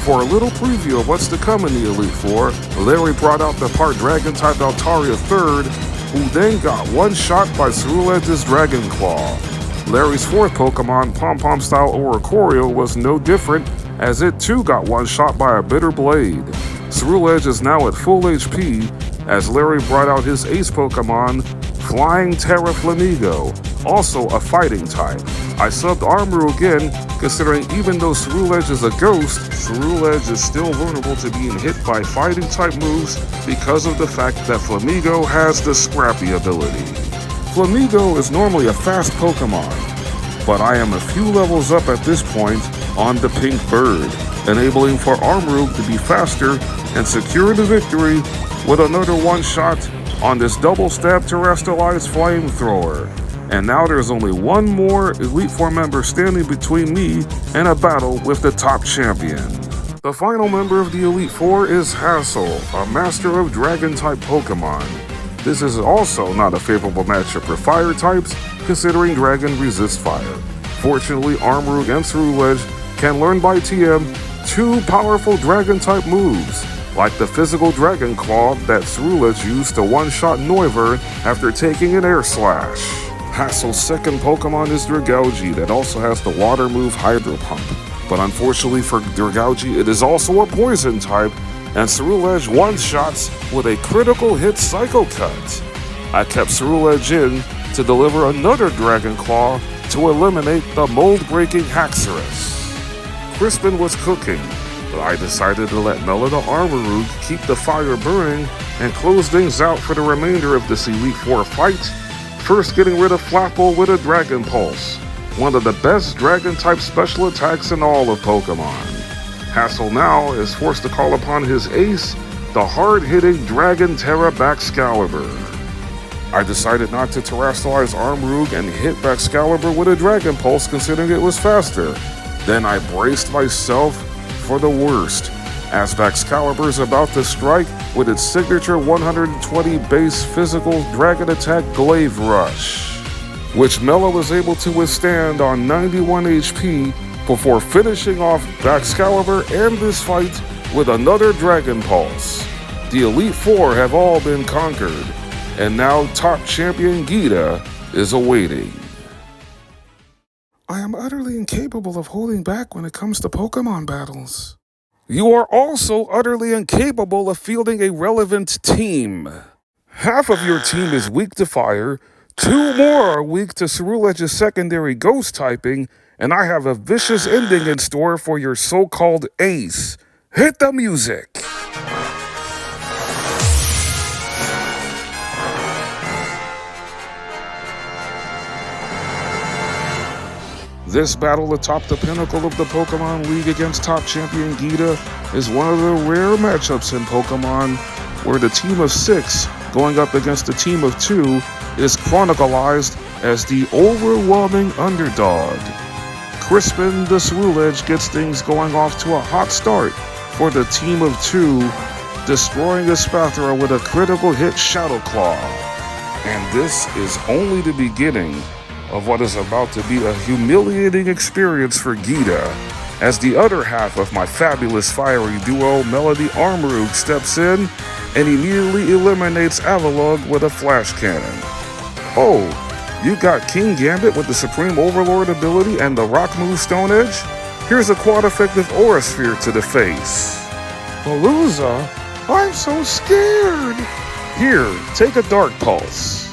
For a little preview of what's to come in the Elite Four, Larry brought out the part Dragon-type Altaria third, who then got one-shot by Ceruledge's Dragon Claw. Larry's fourth Pokemon, Pom-Pom-style Oricorio, was no different, as it too got one-shot by a Bitter Blade. Ceruledge is now at full HP, as Larry brought out his ace Pokemon, Flying Terra Flamigo, also a fighting type. I subbed Armarouge again, considering even though Ceruledge is a ghost, Ceruledge is still vulnerable to being hit by fighting type moves because of the fact that Flamigo has the Scrappy ability. Flamigo is normally a fast Pokemon, but I am a few levels up at this point on the Pink Bird, enabling for Armarouge to be faster and secure the victory with another one-shot on this double-stab terrestrialized flamethrower. And now there's only one more Elite Four member standing between me and a battle with the top champion. The final member of the Elite Four is Hassel, a master of Dragon-type Pokemon. This is also not a favorable matchup for fire types, considering Dragon resists fire. Fortunately, Armarouge and Ceruledge can learn by TM 2 powerful Dragon-type moves, like the physical Dragon Claw that Ceruledge used to one-shot Noivern after taking an Air Slash. Hassel's second Pokemon is Dragalge, that also has the water move Hydro Pump. But unfortunately for Dragalge, it is also a poison type, and Ceruledge one-shots with a critical hit Psycho Cut. I kept Ceruledge in to deliver another Dragon Claw to eliminate the mold-breaking Haxorus. Crispin was cooking, but I decided to let Melody Armarouge keep the fire burning and close things out for the remainder of this Elite Four fight, first getting rid of Flapple with a Dragon Pulse, one of the best Dragon-type special attacks in all of Pokemon. Hassel now is forced to call upon his ace, the hard-hitting Dragon Terra Baxcalibur. I decided not to terrestrialize Armarouge and hit Baxcalibur with a Dragon Pulse, considering it was faster. Then I braced myself for the worst, as Baxcalibur is about to strike with its signature 120 base physical dragon attack Glaive Rush, which Mello was able to withstand on 91 HP before finishing off Baxcalibur and this fight with another Dragon Pulse. The Elite Four have all been conquered, and now top champion Gita is awaiting. I am utterly incapable of holding back when it comes to Pokemon battles. You are also utterly incapable of fielding a relevant team. Half of your team is weak to fire, 2 more are weak to Ceruledge's secondary ghost typing, and I have a vicious ending in store for your so-called ace. Hit the music! This battle atop the pinnacle of the Pokemon League against top champion Gita is one of the rare matchups in Pokemon where the team of 6 going up against a team of 2 is chronicalized as the overwhelming underdog. Crispin the Ceruledge gets things going off to a hot start for the team of 2, destroying the Spathra with a critical hit Shadow Claw. And this is only the beginning of what is about to be a humiliating experience for Gita, as the other half of my fabulous fiery duo, Melody Armarouge, steps in and immediately eliminates Avalugg with a flash cannon. Oh, You got King Gambit with the Supreme Overlord ability and the rock move Stone Edge. Here's a quad-effective Aura Sphere to the face. Veluza? I'm so scared. Here, take a Dark Pulse.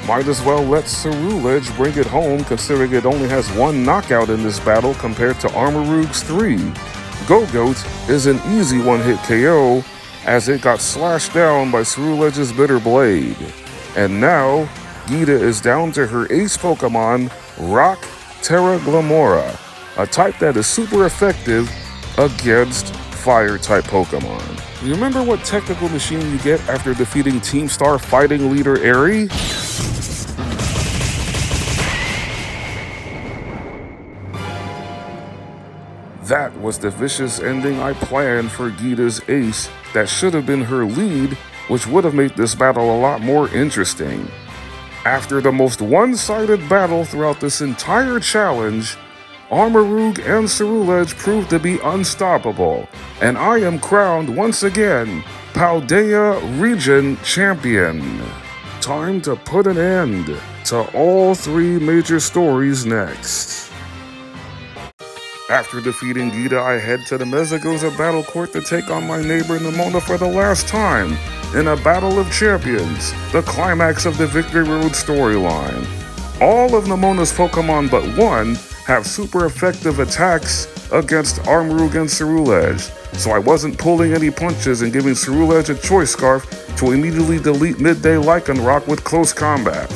Might as well let Ceruledge bring it home considering it only has one knockout in this battle compared to Armarouge's 3. Go-Goat is an easy one-hit KO as it got slashed down by Ceruledge's Bitter Blade. And now, Gita is down to her ace Pokemon, Rock Terra Glamora, a type that is super effective against Fire-type Pokemon. You remember what technical machine you get after defeating Team Star fighting leader Eri? That was the vicious ending I planned for Gita's ace that should have been her lead, which would have made this battle a lot more interesting. After the most one-sided battle throughout this entire challenge, Armarouge and Ceruledge proved to be unstoppable, and I am crowned once again Paldea Region Champion. Time to put an end to all 3 major stories next. After defeating Gita, I head to the Mesagoza Battle Court to take on my neighbor Nemona for the last time in a battle of champions, the climax of the Victory Road storyline. All of Nemona's Pokemon but one have super effective attacks against Armarouge and Ceruledge, so I wasn't pulling any punches and giving Ceruledge a Choice Scarf to immediately delete Midday Lycanroc with close combat.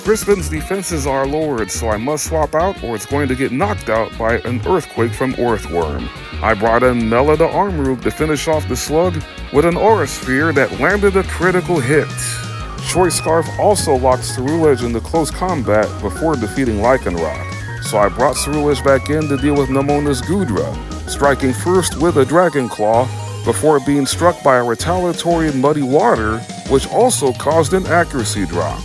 Crispin's defenses are lowered, so I must swap out or it's going to get knocked out by an Earthquake from Earthworm. I brought in Mela the Armarouge to finish off the slug with an Aura Sphere that landed a critical hit. Choice Scarf also locked Ceruledge into close combat before defeating Lycanroc, so I brought Ceruledge back in to deal with Nemona's Goodra, striking first with a Dragon Claw before being struck by a retaliatory Muddy Water, which also caused an accuracy drop.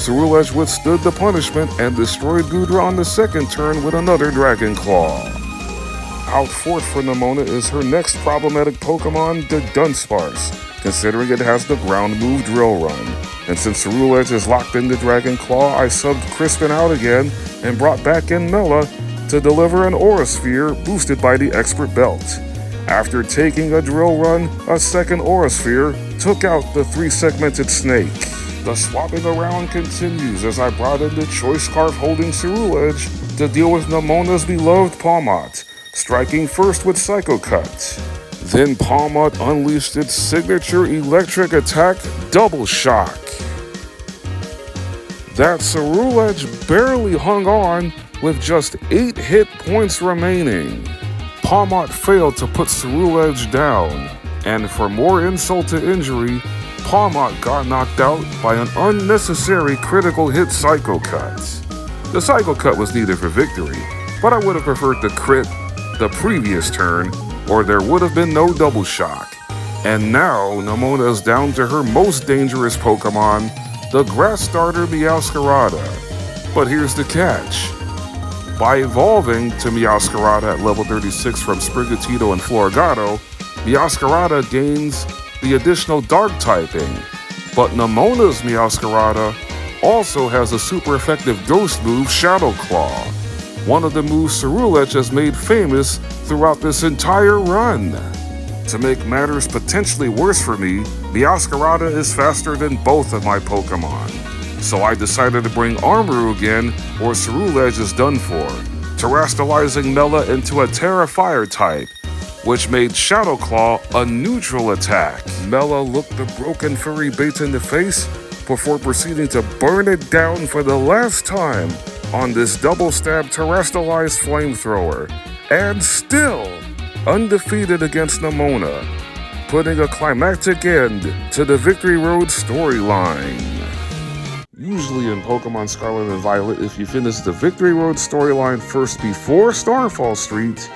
Ceruledge withstood the punishment and destroyed Goodra on the second turn with another Dragon Claw. Out fourth for Nemona is her next problematic Pokemon, the Dunsparce, considering it has the ground move Drill Run. And since Ceruledge is locked into Dragon Claw, I subbed Crispin out again and brought back in Mela to deliver an Aura Sphere boosted by the Expert Belt. After taking a Drill Run, a second Aura Sphere took out the 3-segmented snake. The swapping around continues as I brought in the Choice Scarf holding Ceruledge to deal with Nemona's beloved Palmot, striking first with Psycho Cut. Then Palmot unleashed its signature electric attack, Double Shock. That Ceruledge barely hung on with just 8 hit points remaining. Palmot failed to put Ceruledge down, and for more insult to injury, Palmot got knocked out by an unnecessary critical hit Psycho Cut. The Psycho Cut was needed for victory, but I would have preferred to crit the previous turn, or there would have been no Double Shock. And now, Nemona is down to her most dangerous Pokemon, the Grass Starter Meowscarada. But here's the catch. By evolving to Meowscarada at level 36 from Sprigatito and Floragato, Meowscarada gains the additional Dark typing, but Nemona's Meowscarada also has a super effective ghost move, Shadow Claw, one of the moves Ceruledge has made famous throughout this entire run. To make matters potentially worse for me, Meowscarada is faster than both of my Pokemon, so I decided to bring Armarouge in or Ceruledge is done for, terrestrializing Mela into a Terra Fire type, which made Shadow Claw a neutral attack. Mela looked the broken furry bait in the face before proceeding to burn it down for the last time on this double-stab terrestrialized flamethrower, and still undefeated against Nemona, putting a climactic end to the Victory Road storyline. Usually in Pokémon Scarlet and Violet, if you finish the Victory Road storyline first before Starfall Street,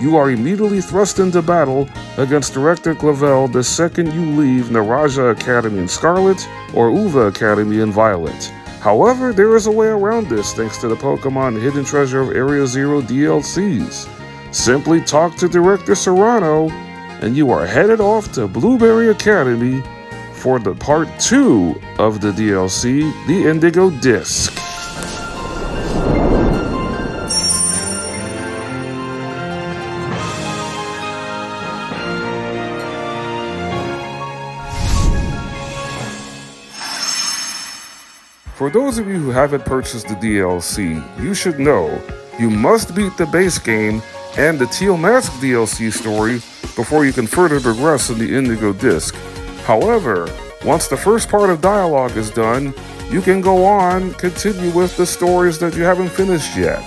you are immediately thrust into battle against Director Clavel the second you leave Naraja Academy in Scarlet or Uva Academy in Violet. However, there is a way around this thanks to the Pokemon Hidden Treasure of Area Zero DLCs. Simply talk to Director Serrano and you are headed off to Blueberry Academy for the part 2 of the DLC, the Indigo Disc. For those of you who haven't purchased the DLC, you should know you must beat the base game and the Teal Mask DLC story before you can further progress in the Indigo Disc. However, once the first part of dialogue is done, you can go on, continue with the stories that you haven't finished yet.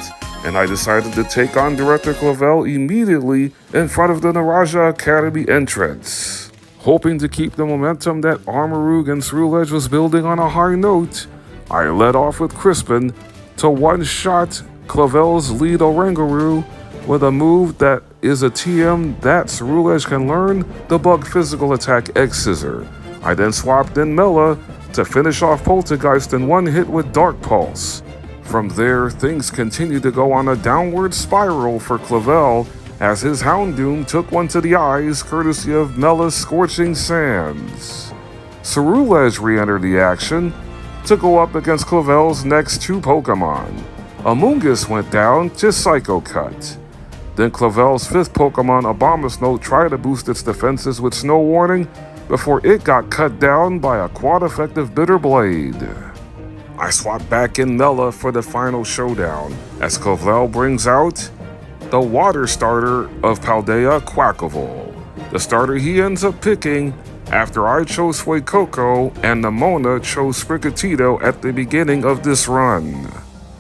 And I decided to take on Director Clavel immediately in front of the Naraja Academy entrance. Hoping to keep the momentum that Armarouge and Ceruledge was building on a high note, I led off with Crispin to one-shot Clavel's lead Oranguru with a move that is a TM that Ceruledge can learn, the Bug Physical Attack X-Scissor. I then swapped in Mela to finish off Poltergeist in one hit with Dark Pulse. From there, things continued to go on a downward spiral for Clavel as his Houndoom took one to the eyes courtesy of Mela's Scorching Sands. Ceruledge re-entered the action to go up against Clavel's next two Pokemon. Amoonguss went down to Psycho Cut. Then Clavel's fifth Pokemon, Abomasnow, tried to boost its defenses with Snow Warning before it got cut down by a quad-effective Bitter Blade. I swapped back in Mela for the final showdown as Clavel brings out the water starter of Paldea, Quacklevolt, the starter he ends up picking after I chose Fuecoco and Nemona chose Sprigatito at the beginning of this run.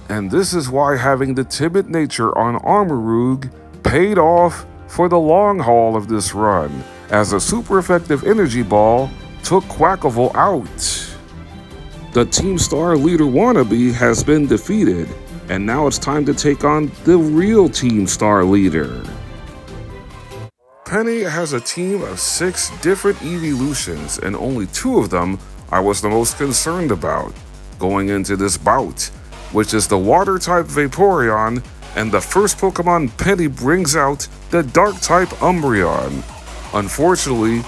And this is why having the timid nature on Armarouge paid off for the long haul of this run, as a super effective energy ball took Quacklevolt out. The Team Star leader wannabe has been defeated, and now it's time to take on the real Team Star leader. Penny has a team of 6 different evolutions, and only 2 of them I was the most concerned about going into this bout, which is the Water-type Vaporeon, and the first Pokemon Penny brings out, the Dark-type Umbreon. Unfortunately,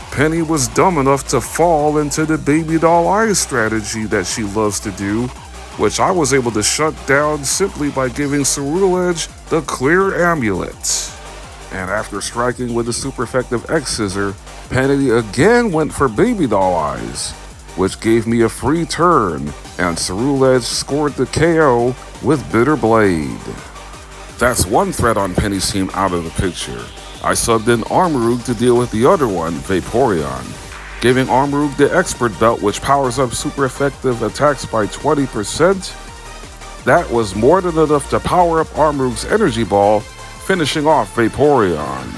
Penny was dumb enough to fall into the Baby Doll Eyes strategy that she loves to do, which I was able to shut down simply by giving Ceruledge the Clear Amulet. And after striking with the super effective X-Scissor, Penny again went for Baby Doll Eyes, which gave me a free turn, and Ceruledge scored the KO with Bitter Blade. That's one threat on Penny's team out of the picture. I subbed in Armarouge to deal with the other one, Vaporeon, giving Armarouge the Expert Belt, which powers up super effective attacks by 20%. That was more than enough to power up Armarouge's Energy Ball, finishing off Vaporeon.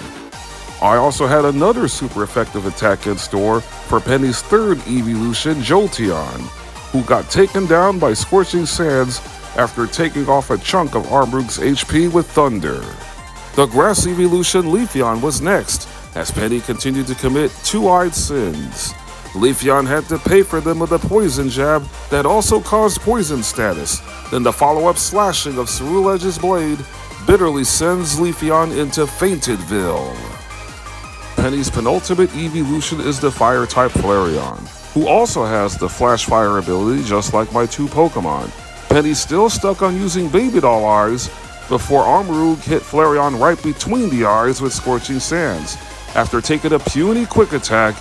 I also had another super effective attack in store for Penny's third evolution, Jolteon, who got taken down by Scorching Sands after taking off a chunk of Armarouge's HP with Thunder. The Grass evolution, Leafeon, was next, as Penny continued to commit 2-eyed sins. Leafeon had to pay for them with a poison jab that also caused poison status. Then the follow-up slashing of Ceruledge's blade bitterly sends Leafeon into Faintedville. Penny's penultimate evolution is the Fire-type Flareon, who also has the Flash Fire ability just like my 2 Pokemon. Penny's still stuck on using Baby Doll Eyes before Armarouge hit Flareon right between the eyes with Scorching Sands. After taking a puny quick attack,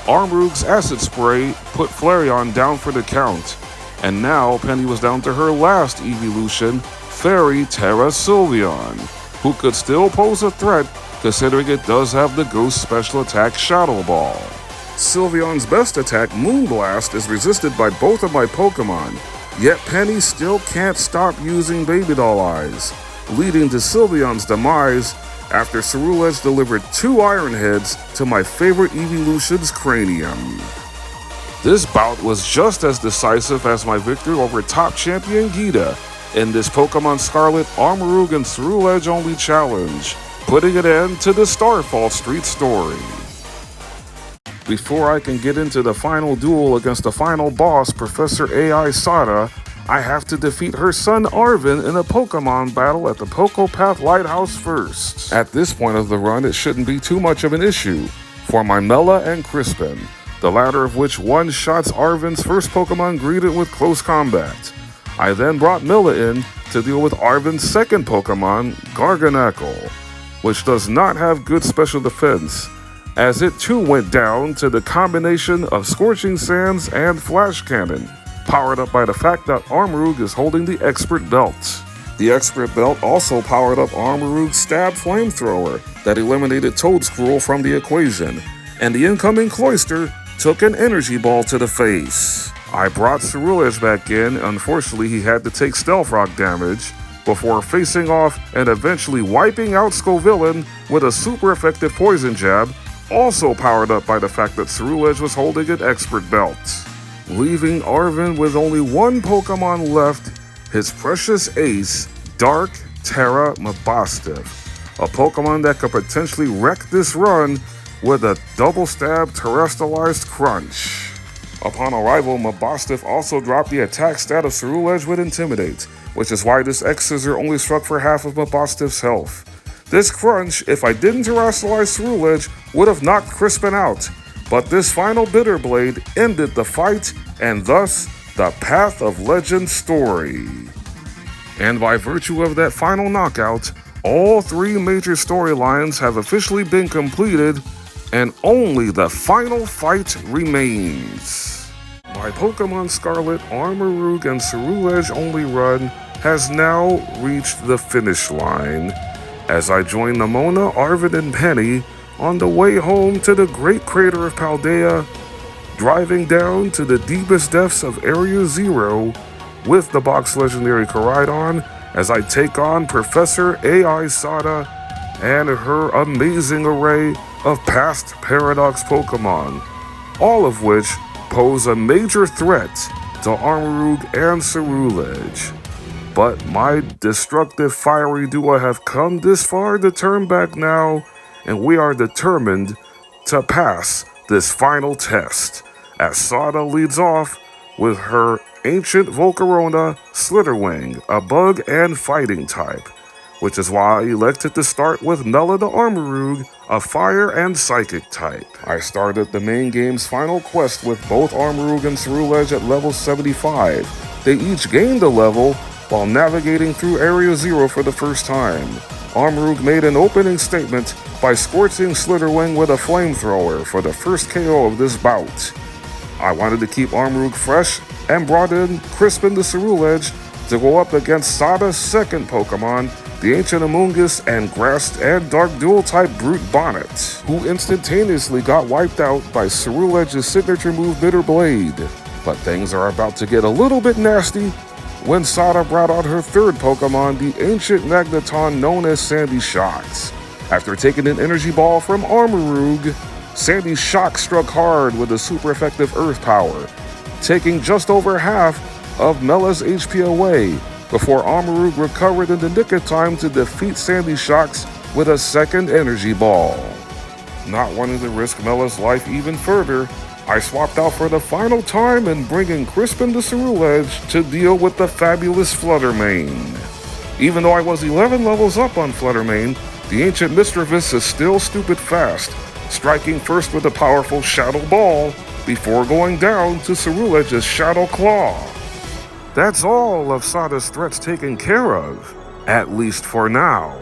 Armarouge's Acid Spray put Flareon down for the count, and now Penny was down to her last evolution, Fairy Terra Sylveon, who could still pose a threat considering it does have the Ghost special attack Shadow Ball. Sylveon's best attack, Moonblast, is resisted by both of my Pokemon, yet Penny still can't stop using Baby Doll Eyes, leading to Sylveon's demise after Ceruledge delivered 2 Iron Heads to my favorite evolution's Cranium. This bout was just as decisive as my victory over top champion Gita in this Pokémon Scarlet Armarouge and Ceruledge only challenge, putting an end to the Starfall Street story. Before I can get into the final duel against the final boss, Professor AI Sada, I have to defeat her son Arvin in a Pokemon battle at the Pokopath Lighthouse first. At this point of the run, it shouldn't be too much of an issue for my Mela and Crispin, the latter of which one-shots Arvin's first Pokemon greeted with close combat. I then brought Mela in to deal with Arvin's second Pokemon, Garganacl, which does not have good special defense, as it too went down to the combination of Scorching Sands and Flash Cannon, powered up by the fact that Armarouge is holding the Expert Belt. The Expert Belt also powered up Armarouge's Stab Flamethrower that eliminated Toadscruel from the equation, and the incoming Cloyster took an Energy Ball to the face. I brought Ceruledge back in. Unfortunately, he had to take Stealth Rock damage before facing off and eventually wiping out Scovillain with a super effective Poison Jab, also powered up by the fact that Ceruledge was holding an Expert Belt. Leaving Arven with only one Pokemon left, his precious ace, Dark Terra Mabosstiff, a Pokemon that could potentially wreck this run with a double stab terrestrialized crunch. Upon arrival, Mabosstiff also dropped the attack stat of Ceruledge with Intimidate, which is why this X-Scissor only struck for half of Mabosstiff's health. This crunch, if I didn't terrestrialize Ceruledge, would have knocked Crispin out, but this final Bitter Blade ended the fight and thus the Path of Legend story. And by virtue of that final knockout, all three major storylines have officially been completed and only the final fight remains. My Pokémon Scarlet, Armarouge, and Ceruledge only run has now reached the finish line as I join Nemona, Arven, and Penny on the way home to the Great Crater of Paldea, driving down to the deepest depths of Area Zero with the Box Legendary Koraidon as I take on Professor AI Sada and her amazing array of past Paradox Pokemon, all of which pose a major threat to Armarouge and Ceruledge. But my destructive fiery duo have come this far to turn back now, and we are determined to pass this final test, as Sada leads off with her Ancient Volcarona Slitherwing, a bug and fighting type, which is why I elected to start with Mela the Armarouge, a fire and psychic type. I started the main game's final quest with both Armarouge and Ceruledge at level 75. They each gained a level while navigating through Area Zero for the first time. Armarouge made an opening statement by scorching Slitherwing with a flamethrower for the first KO of this bout. I wanted to keep Armarouge fresh and brought in Crispin the Ceruledge to go up against Sada's second Pokemon, the Ancient Amoonguss and Grass and Dark Dual-type Brute Bonnet, who instantaneously got wiped out by Ceruledge's signature move Bitter Blade. But things are about to get a little bit nasty when Sada brought out her third Pokemon, the Ancient Magneton known as Sandy Shocks. After taking an Energy Ball from Armarouge, Sandy Shock struck hard with a super effective Earth Power, taking just over half of Mela's HP away, before Armarouge recovered in the nick of time to defeat Sandy Shocks with a second Energy Ball. Not wanting to risk Mela's life even further, I swapped out for the final time and bringing Crispin the Ceruledge to deal with the fabulous Fluttermane. Even though I was 11 levels up on Fluttermane, the Ancient Mischievous is still stupid fast, striking first with a powerful Shadow Ball before going down to Ceruledge's Shadow Claw. That's all of Sada's threats taken care of, at least for now.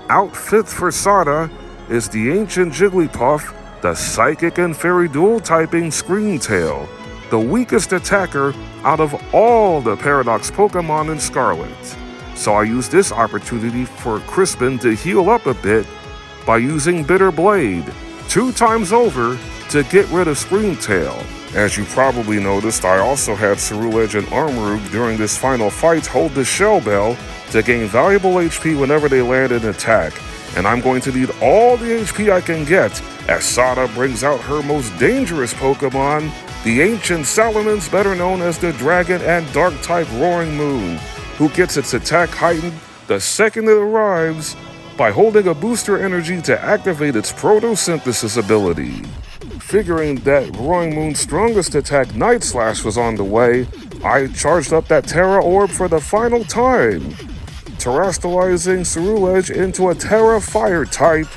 Outfit for Sada is the Ancient Jigglypuff, the Psychic and Fairy Dual-typing Screamtail, the weakest attacker out of all the Paradox Pokemon in Scarlet. So I used this opportunity for Crispin to heal up a bit by using Bitter Blade 2 times over to get rid of Screamtail. As you probably noticed, I also had Ceruledge and Armarouge during this final fight hold the Shell Bell to gain valuable HP whenever they land an attack, and I'm going to need all the HP I can get as Sada brings out her most dangerous Pokemon, the Ancient Salamence, better known as the Dragon and Dark-type Roaring Moon, who gets its attack heightened the second it arrives by holding a booster energy to activate its photosynthesis ability. Figuring that Roaring Moon's strongest attack, Night Slash, was on the way, I charged up that Terra Orb for the final time, terrestrializing Ceruledge into a Terra Fire type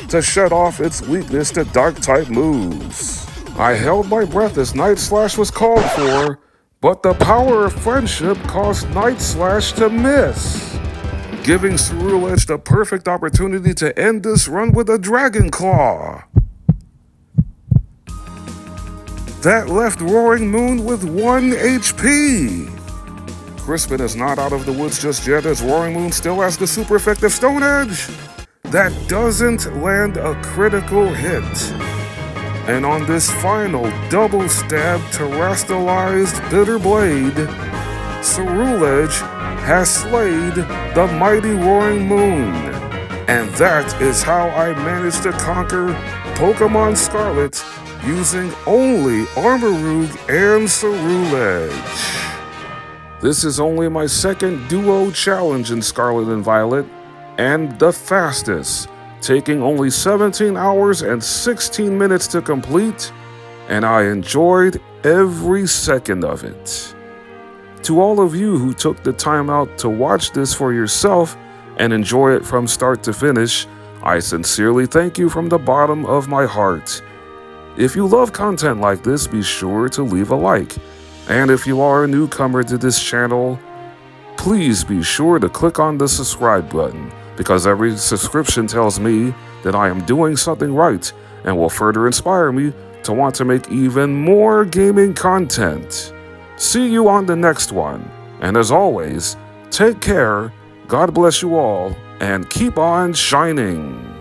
to shut off its weakness to Dark-type moves. I held my breath as Night Slash was called for, but the power of friendship caused Night Slash to miss, giving Ceruledge the perfect opportunity to end this run with a Dragon Claw. that left Roaring Moon with 1 HP. Crispin is not out of the woods just yet, as Roaring Moon still has the super effective Stone Edge that doesn't land a critical hit. And on this final double-stab terrestrialized Bitter Blade, Ceruledge has slayed the mighty Roaring Moon. And that is how I managed to conquer Pokémon Scarlet using only Armarouge and Ceruledge. This is only my second duo challenge in Scarlet and Violet, and the fastest, taking only 17 hours and 16 minutes to complete, and I enjoyed every second of it. To all of you who took the time out to watch this for yourself and enjoy it from start to finish, I sincerely thank you from the bottom of my heart. If you love content like this, be sure to leave a like. And if you are a newcomer to this channel, please be sure to click on the subscribe button, because every subscription tells me that I am doing something right and will further inspire me to want to make even more gaming content. See you on the next one, and as always, take care, God bless you all, and keep on shining.